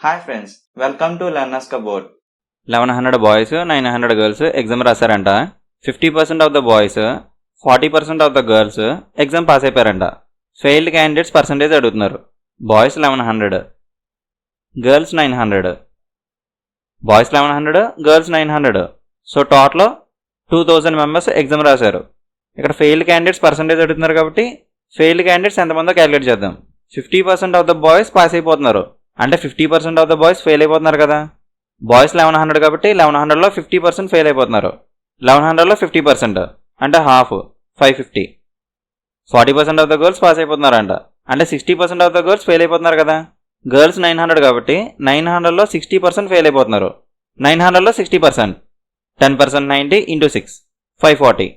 Hi friends, welcome to learners cupboard. 1100 boys 900 girls exam రాశారంట. 50% of the boys 40% of the girls exam pass అయిపోయారంట. Failed candidates percentage అడుగుతున్నారు. Boys 1100, girls 900. Boys 1100, girls 900. So total 2000 members exam రాశారు. ఇక్కడ failed candidates percentage అడుగుతున్నారు కాబట్టి failed candidates ఎంతమందో calculate చేద్దాం. 50% of the boys pass అయిపోతున్నారు, అంటే 50% ఆఫ్ ద బాయ్స్ ఫెయిల్ అయిపోతున్నారు కదా. బాయ్స్ 1100 కాబట్టి 1100లో 50% ఫెయిల్ అయిపోతున్నారు. 1100లో 50% అంటే half 550. 40% of the girls pass అయిపోతున్నారంట, అంటే 60% ఆఫ్ ద గర్ల్స్ ఫెయిల్ అయిపోతున్నారు కదా. గర్ల్స్ 900 కాబట్టి 900లో 60% ఫెయిల్ అయిపోతున్నారు. 900లో 60%, 10% 90 × 6 540.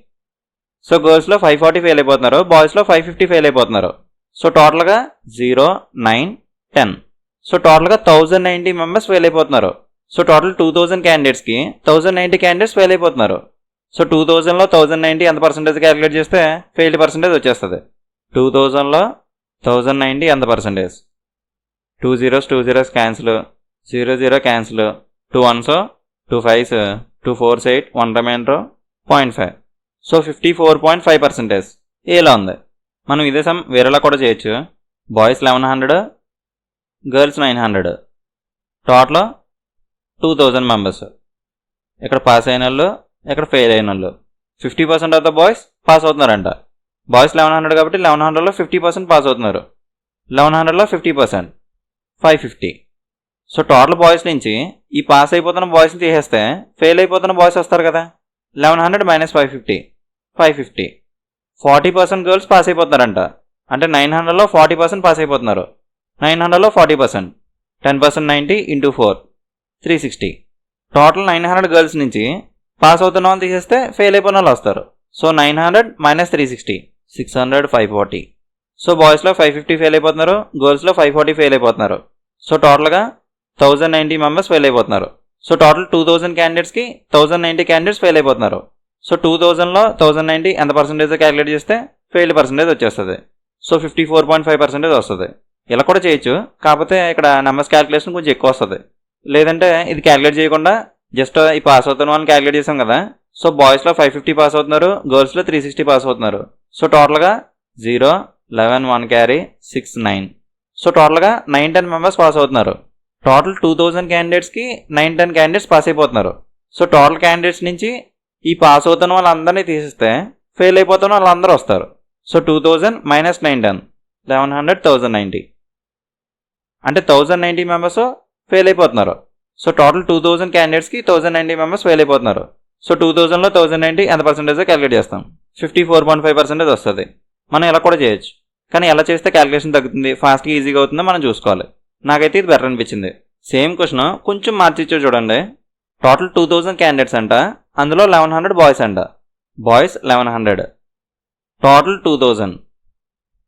సో గర్ల్స్లో 540 ఫెయిల్ అయిపోతున్నారు, బాయ్స్లో 550 ఫెయిల్ అయిపోతున్నారు. సో టోటల్గా 0, 9, 10. సో టోటల్గా 1090 మెంబర్స్ ఫెయిల్ అయిపోతున్నారు. సో టోటల్ 2000 క్యాండిడేట్స్కి 1090 క్యాండిడేట్స్ ఫెయిల్ అయిపోతున్నారు. సో 2000లో 1090 ఎంత పర్సెంటేజ్ క్యాలిక్యులేట్ చేస్తే ఫెయిల్డ్ పర్సెంటేజ్ వచ్చేస్తుంది. 2000లో 1090 ఎంత percentage? 2 zeros 2 zeros cancel, 0 0 cancel, 2 1s 2 5s 2 4s 8, 1 remainder 0.5. So 54.5% ఏలా ఉంది. మనం ఇదే సమ్ వేరేలా కూడా చేయొచ్చు. Boys 1100, girls 900, total 2000 members. ఇక్కడ పాస్ అయిన వాళ్ళు, ఇక్కడ ఫెయిల్ అయిన వాళ్ళు. 50% ఆఫ్ ద బాయ్స్ పాస్ అవుతున్నారంట. బాయ్స్ 1100 కాబట్టి 1100లో 50% పాస్ అవుతున్నారు. 1100లో 50% 550. సో టోటల్ బాయ్స్ నుంచి ఈ పాస్ అయిపోతున్న బాయ్స్ని తీసేస్తే ఫెయిల్ అయిపోతున్న బాయ్స్ వస్తారు కదా. 1100 - 550 550. 40% గర్ల్స్ పాస్ అయిపోతున్నారంట, అంటే 900లో 40% పాస్ అయిపోతున్నారు. 900లో 40%, 10% 90 × 4 360. టోటల్ 900 గర్ల్స్ నుంచి పాస్ అవుతున్న వాళ్ళు తీసేస్తే ఫెయిల్ అయిపోయిన వాళ్ళు వస్తారు. సో 900 - 360 600 540. సో బాయ్స్లో 550 ఫెయిల్ అయిపోతున్నారు, గర్ల్స్లో 540 ఫెయిల్ అయిపోతున్నారు. సో టోటల్గా 1090 మెంబర్స్ ఫెయిల్ అయిపోతున్నారు. సో టోటల్ 2000 క్యాండిడేట్స్కి 1090 క్యాండిడేట్స్ ఫెయిల్ అయిపోతున్నారు. సో 2000లో 1090 ఎంత పర్సెంటేజ్ క్యాలిక్యులేట్ చేస్తే ఫెయిల్డ్ పర్సెంటేజ్ వచ్చేస్తుంది. సో 54.5% వస్తుంది. ఇలా కూడా చేయొచ్చు, కాకపోతే ఇక్కడ నెంబర్స్ క్యాలిక్యులేషన్ కొంచెం ఎక్కువ వస్తుంది. లేదంటే ఇది క్యాలిక్యులేట్ చేయకుండా జస్ట్ ఈ పాస్ అవుతున్న వాళ్ళని క్యాలిక్యులేట్ చేసాం కదా. సో బాయ్స్లో 550 పాస్ అవుతున్నారు, గర్ల్స్లో 360 పాస్ అవుతున్నారు. సో టోటల్గా 0 11 1 క్యారీ 6 9. సో టోటల్గా 9-10 మెంబర్స్ పాస్ అవుతున్నారు. టోటల్ 2000 క్యాండిడేట్స్కి 9-10 క్యాండిడేట్స్ పాస్ అయిపోతున్నారు. సో టోటల్ క్యాండిడేట్స్ నుంచి ఈ పాస్ అవుతున్న వాళ్ళందరినీ తీసిస్తే ఫెయిల్ అయిపోతున్న వాళ్ళందరూ వస్తారు. సో 2000 - 910 1100 1090, అంటే 1090 మెంబర్స్ ఫెయిల్ అయిపోతున్నారు. సో టోటల్ 2000 క్యాండిడేట్స్కి 1090 మెంబర్స్ ఫెయిల్ అయిపోతున్నారు. సో 2000లో 1090 ఎంత పర్సెంటేజ్ క్యాలిక్యులేట్ చేస్తాం? 54.5% వస్తుంది. మనం ఇలా కూడా చేయొచ్చు, కానీ ఎలా చేస్తే క్యాలిక్యులేషన్ తగ్గుతుంది, ఫాస్ట్గా ఈజీగా అవుతుందో మనం చూసుకోవాలి. నాకైతే ఇది బెటర్ అనిపించింది. సేమ్ క్వశ్చన్ కొంచెం మార్చిచ్చో చూడండి. టోటల్ 2000 క్యాండిడేట్స్ అంట, అందులో 1100 బాయ్స్ అంట. Boys 1100, total 2000.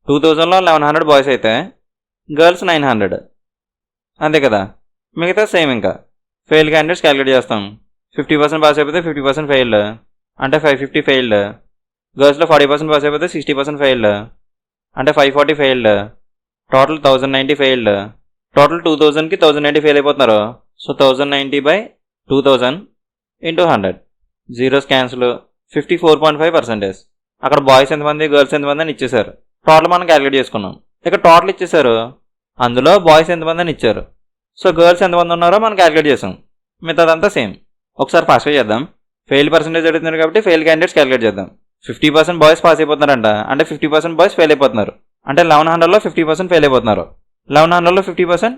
2000లో 1100 బాయ్స్ అయితే గర్ల్స్ 900, అంతే కదా. మిగతా సేమ్. ఇంకా ఫెయిల్ క్యాండిడేట్స్ క్యాలిక్యులేట్ చేస్తాం. 50% పాస్ అయిపోతే 50% ఫెయిల్డ్, అంటే 550 ఫెయిల్డ్. గర్ల్స్లో 40% పాస్ అయిపోతే 60% ఫెయిల్డ్, అంటే 540 ఫెయిల్డ్. Total 1090 failed. టోటల్ 2000కి 1090 ఫెయిల్ అయిపోతున్నారు. సో 1090/2000 × 100. Zeros cancel. 54.5%. అక్కడ బాయ్స్ ఎంతమంది, గర్ల్స్ ఎంతమంది అని ఇచ్చేశారు. టోటల్ మనం క్యాలిక్యులేట్ చేసుకున్నాం. ఇక్కడ టోటల్ ఇచ్చేశారు, అందులో బాయ్స్ ఎంతమంది అని ఇచ్చారు. సో గర్ల్స్ ఎంతమంది ఉన్నారో మనం క్యాలిక్యులేట్ చేసాం. మిగతాదంతా సేమ్. ఒకసారి ఫాస్ట్గా చేద్దాం. ఫెయిల్ పర్సెంటేజ్ అడుగుతున్నారు కాబట్టి ఫెయిల్ క్యాండిడేట్స్ క్యాలిక్యులేట్ చేద్దాం. 50% బాయ్స్ పాస్ అయిపోతున్నారంట, అంటే 50% బాయ్స్ ఫెయిల్ అయిపోతున్నారు. అంటే 1100లో 50% ఫెయిల్ అయిపోతున్నారు. 1100లో 50%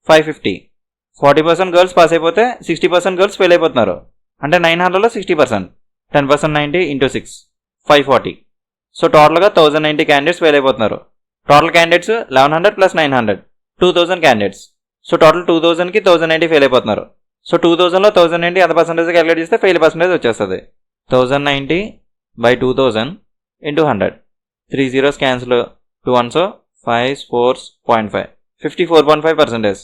550. 40% గర్ల్స్ పాస్ అయిపోతే 60% గర్ల్స్ ఫెయిల్ అయిపోతున్నారు. అంటే 900లో 60%, 10% 90 × 6 540. సో టోటల్గా 1090 క్యాండిడేట్స్ ఫెయిల్ అయిపోతున్నారు. Total candidates 1100 + 900 2000 candidates. So total 2000కి 1090 ఫెయిల్ అయిపోతున్నారు. సో 2000లో 1090 ఎంత పర్సెంటేజ్ క్యాలిక్యులేట్ చేస్తే ఫెయిల్ పర్సెంటేజ్ వచ్చేస్తుంది. 1090/2000 × 100. 3 zeros క్యాన్సిల్, 2 1s 5 4s 0.5 54.5%.